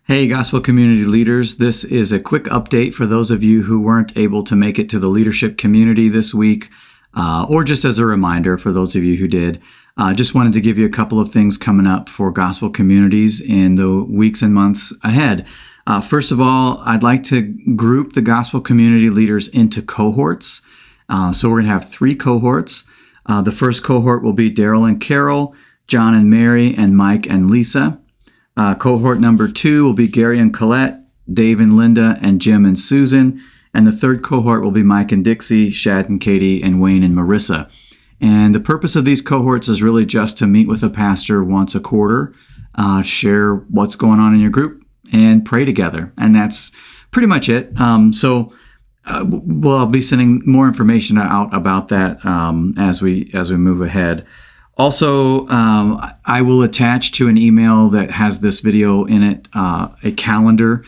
Hey, Gospel Community leaders. This is a quick update for those of you who weren't able to make it to the leadership community this week, or just as a reminder for those of you who did. Just wanted to give you a couple of things coming up for Gospel Communities in the weeks and months ahead. First of all, I'd like to group the Gospel Community leaders into cohorts. So we're going to have 3 cohorts. The first cohort will be Daryl and Carol, John and Mary, and Mike and Lisa. Cohort number 2 will be Gary and Colette, Dave and Linda, and Jim and Susan. And the third cohort will be Mike and Dixie, Shad and Katie, and Wayne and Marissa. And the purpose of these cohorts is really just to meet with a pastor once a quarter, share what's going on in your group, and pray together. And that's pretty much it. I'll be sending more information out about that as we move ahead. Also, I will attach to an email that has this video in it a calendar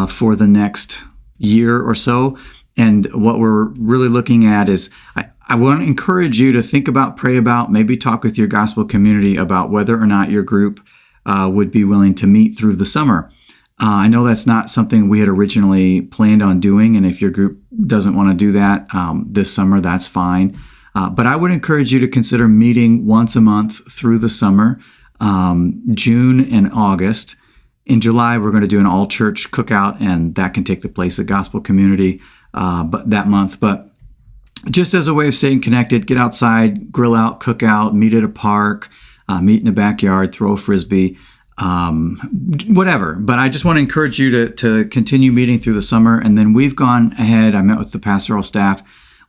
for the next year or so. And what we're really looking at is I want to encourage you to think about, pray about, maybe talk with your gospel community about whether or not your group would be willing to meet through the summer. I know that's not something we had originally planned on doing, and if your group doesn't want to do that this summer, that's fine. But I would encourage you to consider meeting once a month through the summer, June and August. In July, we're going to do an all-church cookout, and that can take the place of Gospel Community but that month. But just as a way of staying connected, get outside, grill out, cook out, meet at a park, meet in the backyard, throw a Frisbee, whatever. But I just want to encourage you to continue meeting through the summer. And then we've gone ahead, I met with the pastoral staff.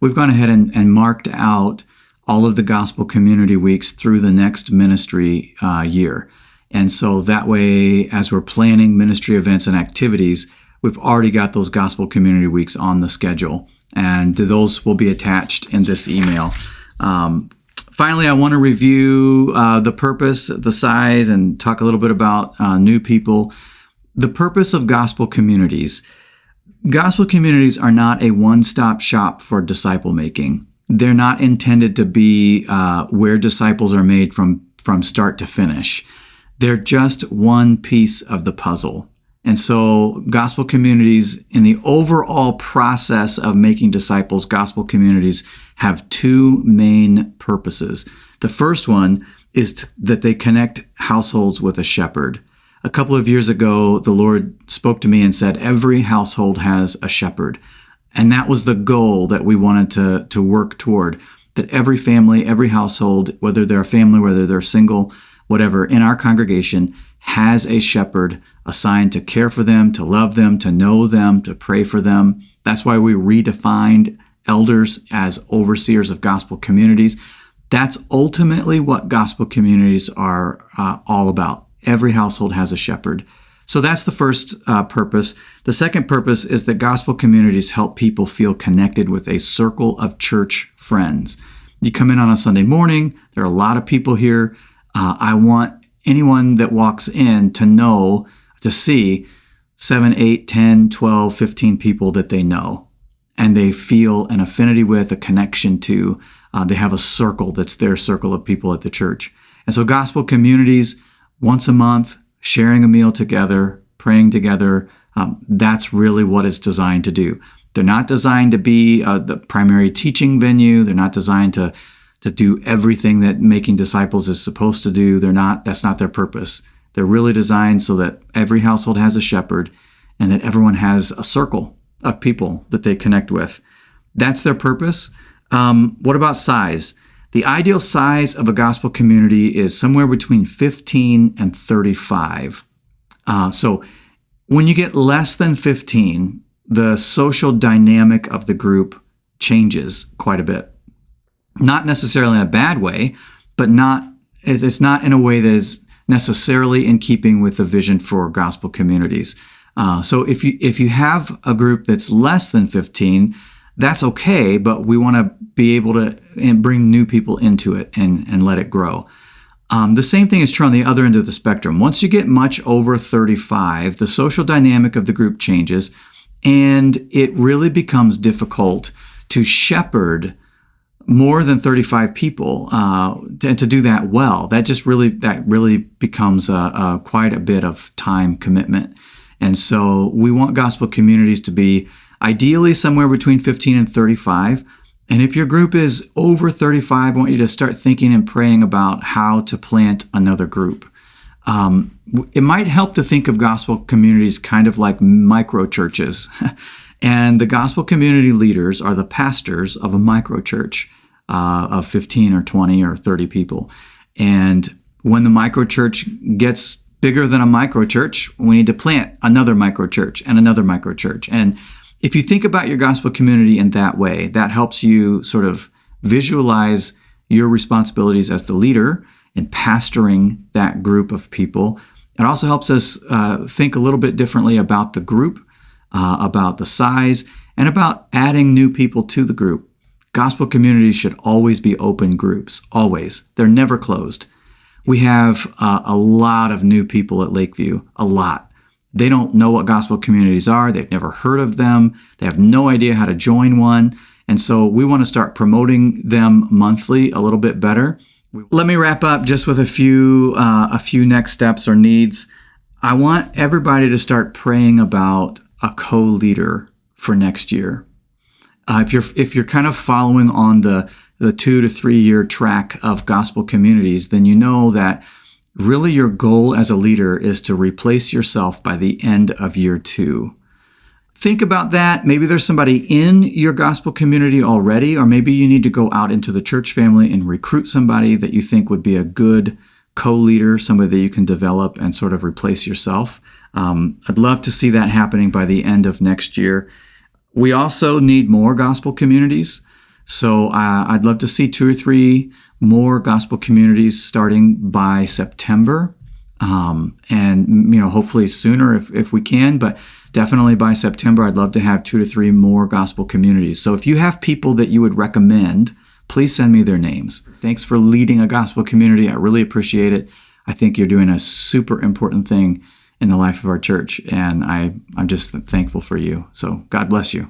We've gone ahead and marked out all of the Gospel Community Weeks through the next ministry year. And so that way, as we're planning ministry events and activities, we've already got those Gospel Community Weeks on the schedule. And those will be attached in this email. Finally, I want to review the purpose, the size, and talk a little bit about new people. The purpose of Gospel Communities. Gospel communities are not a one-stop shop for disciple making. They're not intended to be where disciples are made from start to finish. They're just one piece of the puzzle. And so gospel communities, in the overall process of making disciples, gospel communities have 2 main purposes. The first one is that they connect households with a shepherd. A couple of years ago, the Lord spoke to me and said, every household has a shepherd. And that was the goal that we wanted to work toward, that every family, every household, whether they're a family, whether they're single, whatever, in our congregation has a shepherd assigned to care for them, to love them, to know them, to pray for them. That's why we redefined elders as overseers of gospel communities. That's ultimately what gospel communities are all about. Every household has a shepherd. So that's the first purpose. The second purpose is that gospel communities help people feel connected with a circle of church friends. You come in on a Sunday morning, there are a lot of people here. I want anyone that walks in to see 7, 8, 10, 12, 15 people that they know, and they feel an affinity with, a connection to. They have a circle that's their circle of people at the church. And so gospel communities, once a month, sharing a meal together, praying together, that's really what it's designed to do. They're not designed to be the primary teaching venue. They're not designed to do everything that making disciples is supposed to do. That's not their purpose. They're really designed so that every household has a shepherd and that everyone has a circle of people that they connect with. That's their purpose. What about size? The ideal size of a gospel community is somewhere between 15 and 35. So when you get less than 15, the social dynamic of the group changes quite a bit. Not necessarily in a bad way, but it's not in a way that is necessarily in keeping with the vision for gospel communities. So if you have a group that's less than 15, that's okay, but we want to be able to bring new people into it and let it grow. The same thing is true on the other end of the spectrum. Once you get much over 35, the social dynamic of the group changes, and it really becomes difficult to shepherd more than 35 people, and to do that well. That really becomes quite a bit of time commitment. And so we want gospel communities to be ideally somewhere between 15 and 35. And if your group is over 35, I want you to start thinking and praying about how to plant another group. It might help to think of gospel communities kind of like micro churches. And the gospel community leaders are the pastors of a micro church of 15 or 20 or 30 people. And when the micro church gets bigger than a micro church, we need to plant another micro church and another micro church. And if you think about your gospel community in that way, that helps you sort of visualize your responsibilities as the leader in pastoring that group of people. It also helps us think a little bit differently about the group, about the size, and about adding new people to the group. Gospel communities should always be open groups, always. They're never closed. We have a lot of new people at Lakeview, a lot. They don't know what gospel communities are. They've never heard of them. They have no idea how to join one. And so we want to start promoting them monthly a little bit better. Let me wrap up just with a few next steps or needs. I want everybody to start praying about a co-leader for next year. If you're kind of following on the 2 to 3 year track of gospel communities, then you know that really your goal as a leader is to replace yourself by the end of year 2. Think about that. Maybe there's somebody in your gospel community already, or maybe you need to go out into the church family and recruit somebody that you think would be a good co-leader, somebody that you can develop and sort of replace yourself. I'd love to see that happening by the end of next year. We also need more gospel communities. So I'd love to see 2 or 3 more gospel communities starting by September. And hopefully sooner if we can, but definitely by September, I'd love to have 2 to 3 more gospel communities. So if you have people that you would recommend, please send me their names. Thanks for leading a gospel community. I really appreciate it. I think you're doing a super important thing in the life of our church, and I'm just thankful for you. So God bless you.